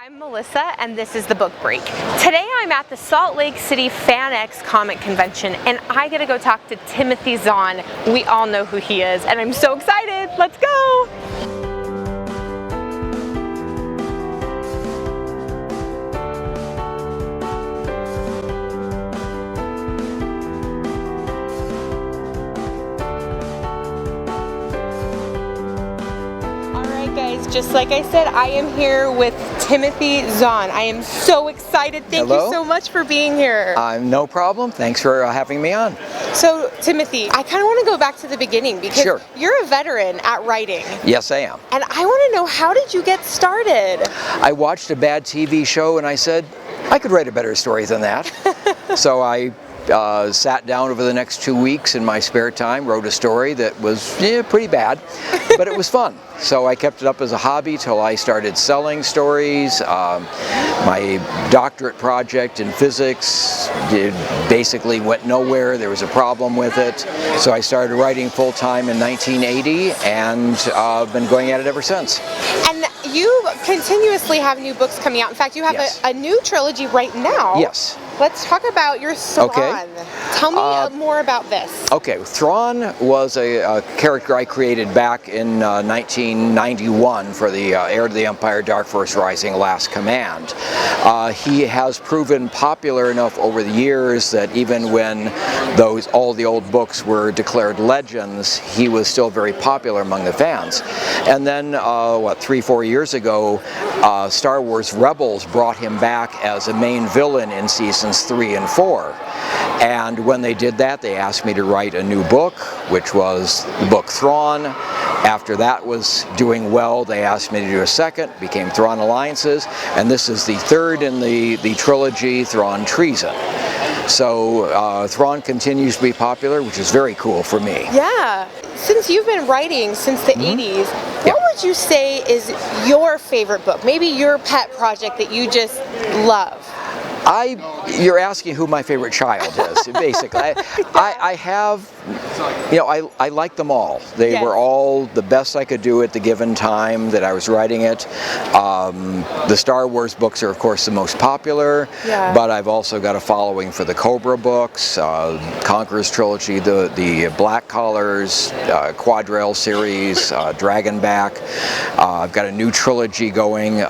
I'm Melissa, and this is the Book Break. Today I'm at the Salt Lake City FanX Comic Convention, and I get to go talk to Timothy Zahn. We all know who he is, and I'm so excited. Let's go! Guys, just like I said, I am here with Timothy Zahn. I am so excited. Thank you so much for being here. No problem. Thanks for having me on. So, Timothy, I kind of want to go back to the beginning because you're a veteran at writing. Yes, I am. And I want to know, how did you get started? I watched a bad TV show and I said, I could write a better story than that. So I sat down over the next 2 weeks in my spare time, wrote a story that was pretty bad, but it was fun. So I kept it up as a hobby till I started selling stories. My doctorate project in physics basically went nowhere. There was a problem with it. So I started writing full-time in 1980 and I've been going at it ever since. And you continuously have new books coming out. In fact, you have a new trilogy right now. Yes. Let's talk about your Thrawn. Okay. Tell me more about this. Okay, Thrawn was a character I created back in 1991 for the Heir to the Empire, Dark Force Rising, Last Command. He has proven popular enough over the years that even when all the old books were declared legends, he was still very popular among the fans. And then, 3-4 years ago, Star Wars Rebels brought him back as a main villain in seasons 3 and 4. And when they did that, they asked me to write a new book, which was the book Thrawn. After that was doing well, they asked me to do a second, became Thrawn Alliances, and this is the third in the trilogy, Thrawn Treason. So Thrawn continues to be popular, which is very cool for me. Yeah. Since you've been writing since the 80s, what would you say is your favorite book? Maybe your pet project that you just love? You're asking who my favorite child is, basically. I have, I like them all. They were all the best I could do at the given time that I was writing it. The Star Wars books are, of course, the most popular, but I've also got a following for the Cobra books, Conqueror's Trilogy, the Black Collars, Quadrail series, Dragonback. I've got a new trilogy going.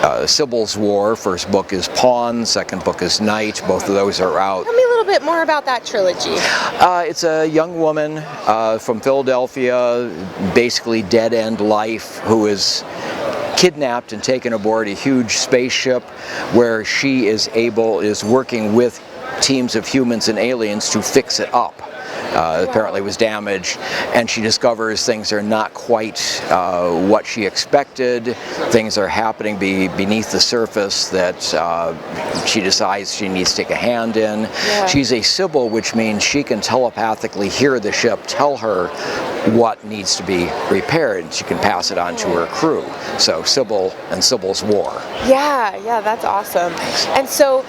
Sybils War, first book is Pawn, second book is Knight, both of those are out. Tell me a little bit more about that trilogy. It's a young woman from Philadelphia, basically dead-end life, who is kidnapped and taken aboard a huge spaceship where she is working with teams of humans and aliens to fix it up. Apparently was damaged, and she discovers things are not quite what she expected. Things are happening beneath the surface that she decides she needs to take a hand in. She's a Sybil, which means she can telepathically hear the ship tell her what needs to be repaired, and she can pass it on to her crew. So Sybil and Sybils War. Yeah, that's awesome. And so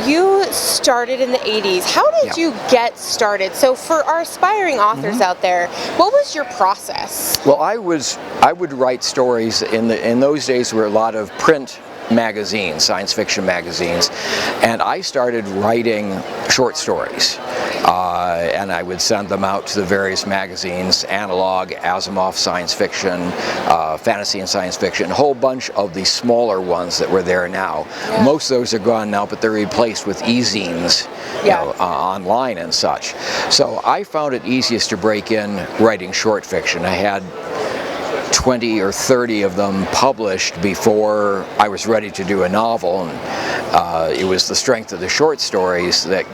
you started in the 80s. How did you get started? So for our aspiring authors out there, what was your process? Well, I would write stories in those days. There were a lot of print magazines, science fiction magazines, and I started writing short stories. And I would send them out to the various magazines, Analog, Asimov Science Fiction, Fantasy and Science Fiction, a whole bunch of the smaller ones that were there now. Most of those are gone now, but they're replaced with e-zines online and such. So I found it easiest to break in writing short fiction. I had 20 or 30 of them published before I was ready to do a novel, and it was the strength of the short stories that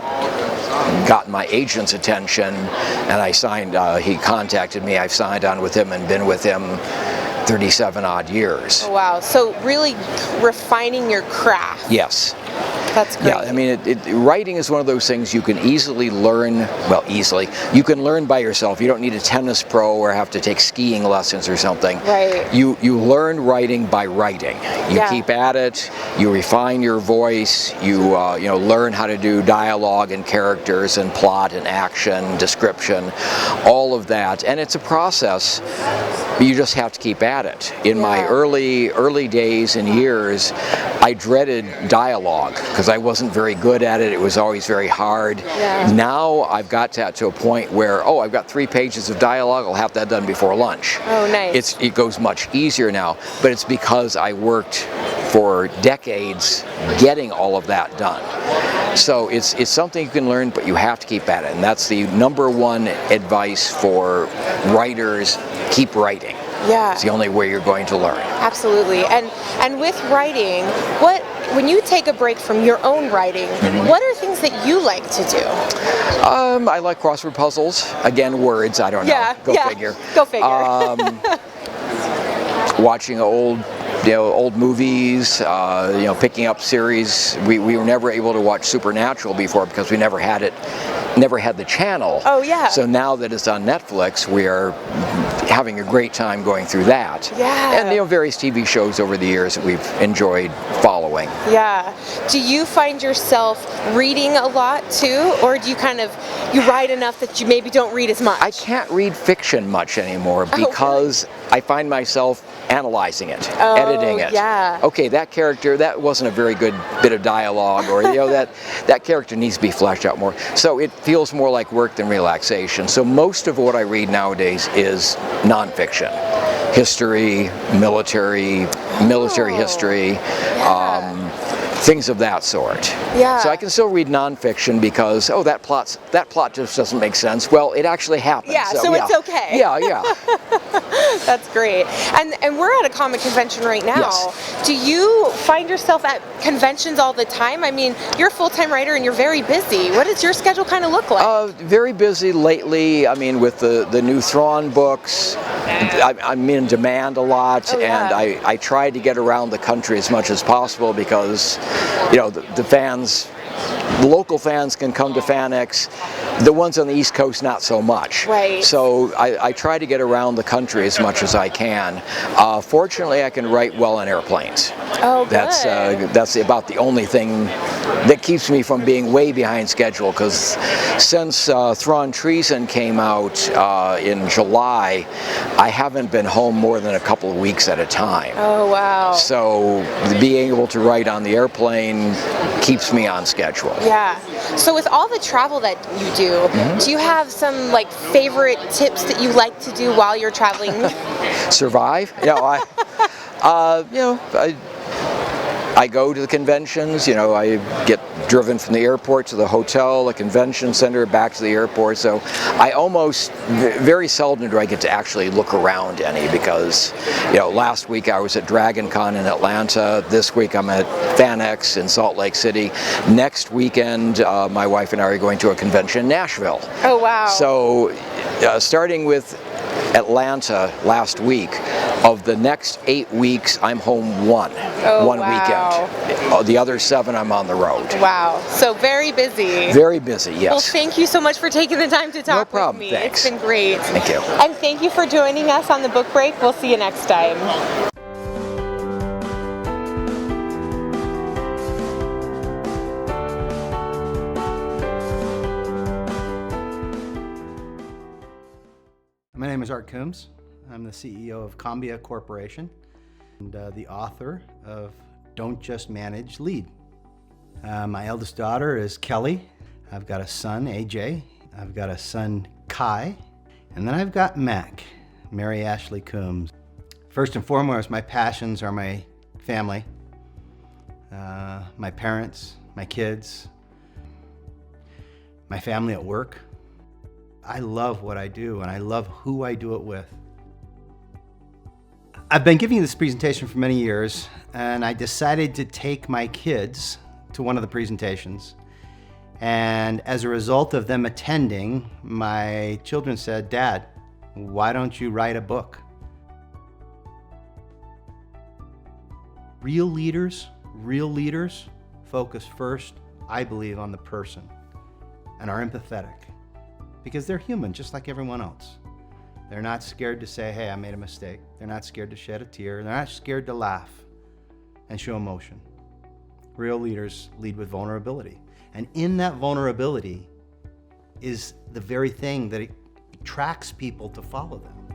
got my agent's attention, and I signed, he contacted me, I've signed on with him and been with him 37 odd years. Oh, wow, so really refining your craft. Yes. That's great. Yeah, I mean, writing is one of those things you can easily learn, you can learn by yourself. You don't need a tennis pro or have to take skiing lessons or something. Right. You learn writing by writing. You keep at it, you refine your voice, you learn how to do dialogue and characters and plot and action, description, all of that. And it's a process But you just have to keep at it. In my Yeah. early days and years, I dreaded dialogue because I wasn't very good at it. It was always very hard. Yeah. Now I've got to a point where, oh, I've got 3 pages of dialogue, I'll have that done before lunch. Oh, nice. It goes much easier now, but it's because I worked for decades getting all of that done. So it's something you can learn, but you have to keep at it. And that's the number one advice for writers: keep writing. Yeah. It's the only way you're going to learn. Absolutely. And with writing, when you take a break from your own writing, what are things that you like to do? I like crossword puzzles. Again, words, I don't know. Go figure. Go figure. Watching old movies, picking up series. We were never able to watch Supernatural before because we never had the channel. Oh, yeah. So now that it's on Netflix, we are having a great time going through that. Yeah. And various TV shows over the years that we've enjoyed following. Yeah. Do you find yourself reading a lot too, or do you you write enough that you maybe don't read as much? I can't read fiction much anymore because I find myself analyzing it, editing it. Yeah. Okay, that character, that wasn't a very good bit of dialogue, or that character needs to be fleshed out more. So it feels more like work than relaxation. So most of what I read nowadays is nonfiction. History, military history, things of that sort. Yeah. So I can still read nonfiction because, that plot just doesn't make sense. Well, it actually happened. Yeah, so it's okay. Yeah. That's great. And we're at a comic convention right now. Yes. Do you find yourself at conventions all the time? I mean, you're a full-time writer and you're very busy. What does your schedule kind of look like? Very busy lately. I mean, with the new Thrawn books, I'm in demand a lot, and I try to get around the country as much as possible because, the local fans can come to FanX. The ones on the East Coast, not so much. Right. So I try to get around the country as much as I can. Fortunately, I can write well on airplanes. Oh, good. That's about the only thing that keeps me from being way behind schedule, because since Thrawn Treason came out in July, I haven't been home more than a couple of weeks at a time. Oh, wow. So being able to write on the airplane keeps me on schedule. Yeah. So with all the travel that you do you have some favorite tips that you like to do while you're traveling? Survive? I go to the conventions, I get driven from the airport to the hotel, the convention center, back to the airport, so I almost, very seldom do I get to actually look around any, because, last week I was at Dragon Con in Atlanta, this week I'm at FanX in Salt Lake City, next weekend my wife and I are going to a convention in Nashville. Oh, wow. So, starting with Atlanta last week, of the next 8 weeks, I'm home one weekend. The other 7, I'm on the road. Wow. So very busy. Very busy, yes. Well, thank you so much for taking the time to talk No problem, with me. thanks. It's been great. Thank you. And thank you for joining us on the book break. We'll see you next time. My name is Art Coombs. I'm the CEO of Cambia Corporation and the author of Don't Just Manage, Lead. My eldest daughter is Kelly. I've got a son, AJ. I've got a son, Kai. And then I've got Mac, Mary Ashley Coombs. First and foremost, my passions are my family, my parents, my kids, my family at work. I love what I do, and I love who I do it with. I've been giving this presentation for many years, and I decided to take my kids to one of the presentations. And as a result of them attending, my children said, "Dad, why don't you write a book?" Real leaders focus first, I believe, on the person and are empathetic. Because they're human, just like everyone else. They're not scared to say, "Hey, I made a mistake." They're not scared to shed a tear. They're not scared to laugh and show emotion. Real leaders lead with vulnerability. And in that vulnerability is the very thing that attracts people to follow them.